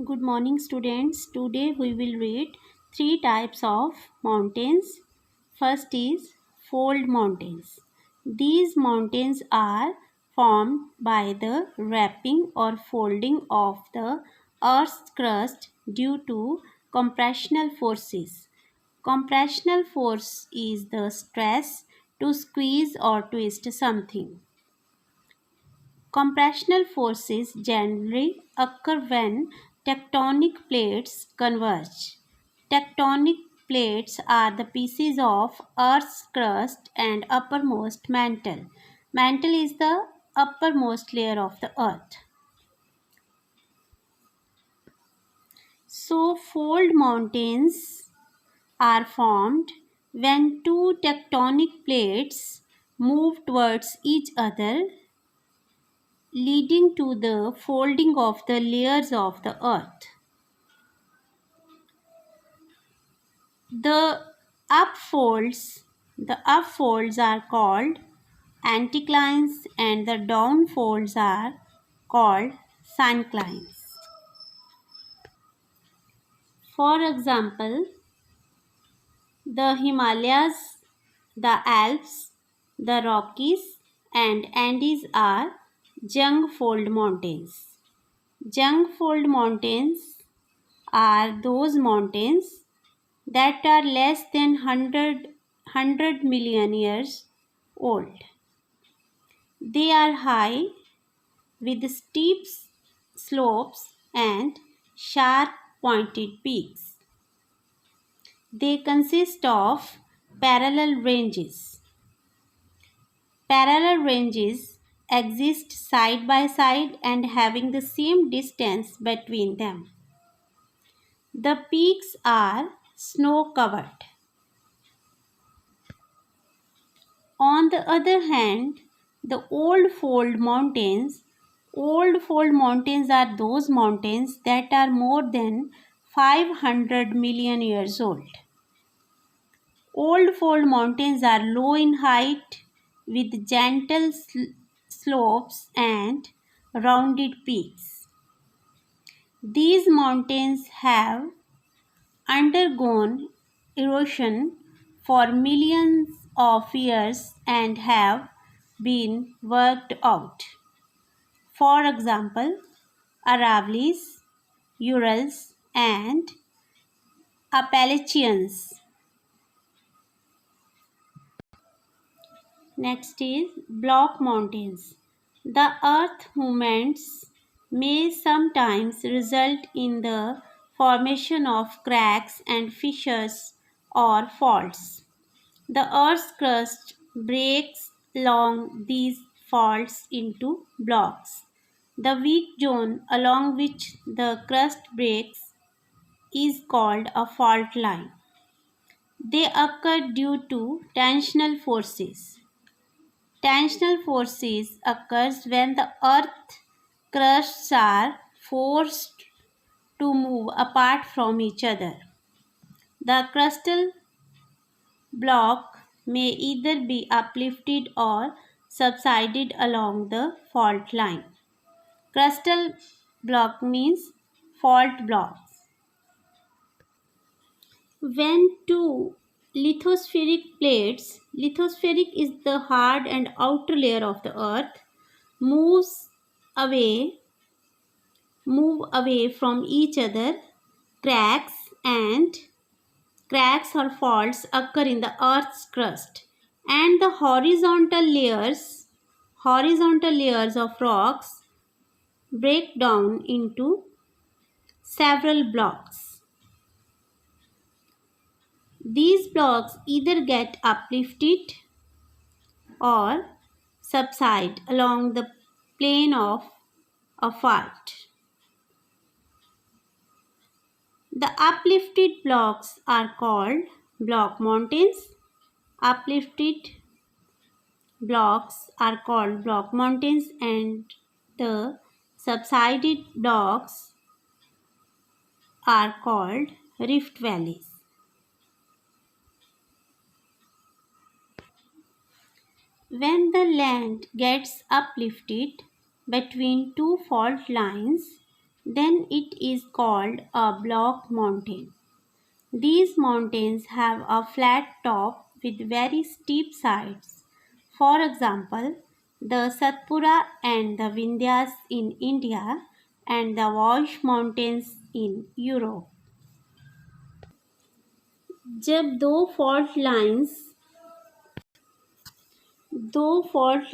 Good morning, students. Today we will read three types of mountains. First is fold mountains. These mountains are formed by the wrapping or folding of the Earth's crust due to compressional forces. Compressional force is the stress to squeeze or twist something. Compressional forces generally occur when tectonic plates converge. Tectonic plates are the pieces of Earth's crust and uppermost mantle. Mantle is the uppermost layer of the Earth. So, fold mountains are formed when two tectonic plates move towards each other, leading to the folding of the layers of the earth. The upfolds, the upfolds are called anticlines and the downfolds are called synclines. For example, the Himalayas, the Alps, the Rockies and Andes are jungfold mountains. Jungfold mountains are those mountains that are less than 100 million years old. They are high with steep slopes and sharp pointed peaks. They consist of parallel ranges. Parallel ranges exist side by side and having the same distance between them. The peaks are snow covered. On the other hand, the old fold mountains are those mountains that are more than 500 million years old. Old fold mountains are low in height with gentle slopes and rounded peaks. These mountains have undergone erosion for millions of years and have been worked out. For example, Aravallis, Urals, and Appalachians. Next is block mountains. The earth movements may sometimes result in the formation of cracks and fissures or faults. The earth's crust breaks along these faults into blocks. The weak zone along which the crust breaks is called a fault line. They occur due to tensional forces. Tensional forces occurs when the earth crusts are forced to move apart from each other. The crustal block may either be uplifted or subsided along the fault line. Crustal block means fault blocks. When two lithospheric plates, lithospheric is the hard and outer layer of the earth, moves away, move away from each other, cracks and cracks or faults occur in the earth's crust, and the horizontal layers of rocks break down into several blocks. These blocks either get uplifted or subside along the plane of a fault. The uplifted blocks are called block mountains. Uplifted blocks are called block mountains and the subsided blocks are called rift valleys. When the land gets uplifted between two fault lines, then it is called a block mountain. These mountains have a flat top with very steep sides. For example, the Satpura and the Vindhyas in India and the Vaush mountains in Europe. जब दो fault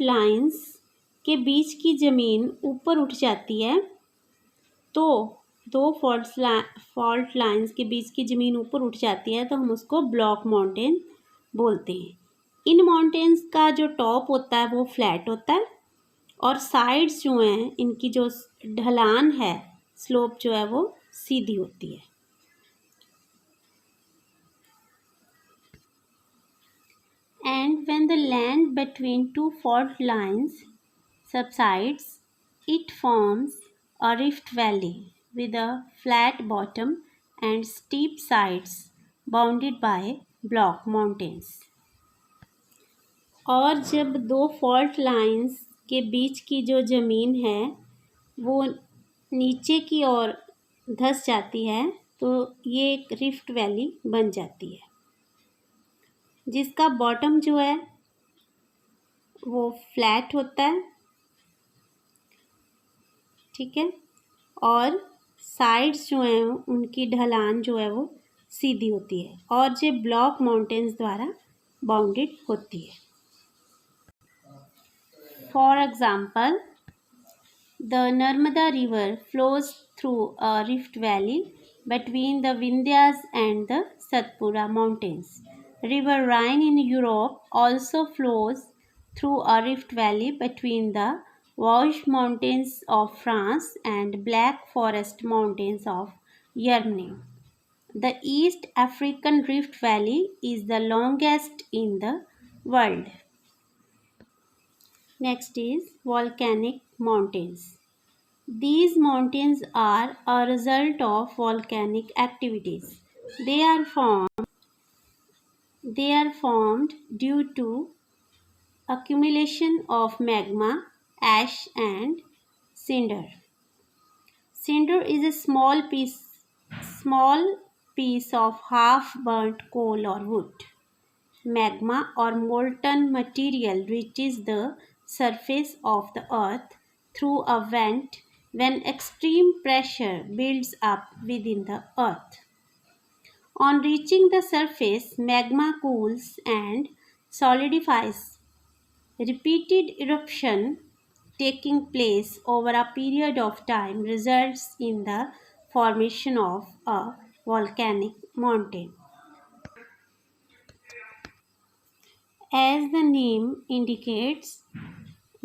lines के बीच की ज़मीन ऊपर उठ जाती है तो दो फॉल्ट लाइंस के बीच की ज़मीन ऊपर उठ जाती है तो हम उसको ब्लॉक माउंटेन बोलते हैं। इन माउंटेन्स का जो टॉप होता है वो फ्लैट होता है और साइड्स जो हैं इनकी जो ढलान है, स्लोप जो है वो सीधी होती है। And when the land between two fault lines subsides, it forms a rift valley with a flat bottom and steep sides bounded by block mountains. और जब दो फॉल्ट लाइंस के बीच की जो ज़मीन है वो नीचे की ओर धंस जाती है तो ये एक रिफ्ट वैली बन जाती है, जिसका बॉटम जो है वो फ्लैट होता है, ठीक है, और साइड्स जो हैं उनकी ढलान जो है वो सीधी होती है और ये ब्लॉक माउंटेन्स द्वारा बाउंडेड होती है। For example, the Narmada river flows through a rift valley between the Vindhyas and the Satpura mountains. River Rhine in Europe also flows through a rift valley between the Vosges mountains of France and Black Forest mountains of Germany. The East African Rift Valley is the longest in the world. Next is volcanic mountains. These mountains are a result of volcanic activities. They are formed due to accumulation of magma, ash and cinder. Cinder is a small piece of half burnt coal or wood. Magma or molten material reaches the surface of the earth through a vent when extreme pressure builds up within the earth. On reaching the surface, magma cools and solidifies. Repeated eruption taking place over a period of time results in the formation of a volcanic mountain. As the name indicates,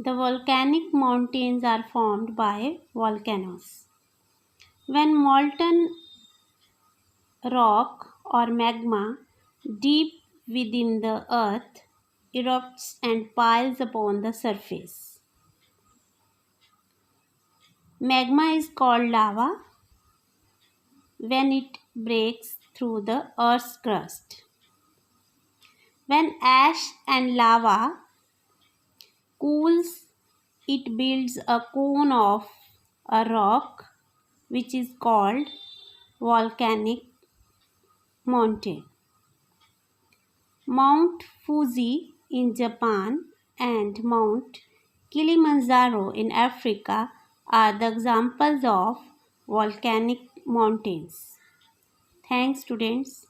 the volcanic mountains are formed by volcanoes. When molten rock or magma deep within the earth erupts and piles upon the surface. Magma is called lava when it breaks through the earth's crust. When ash and lava cools, it builds a cone of a rock which is called volcanic mountain. Mount Fuji in Japan and Mount Kilimanjaro in Africa are the examples of volcanic mountains. Thanks, students.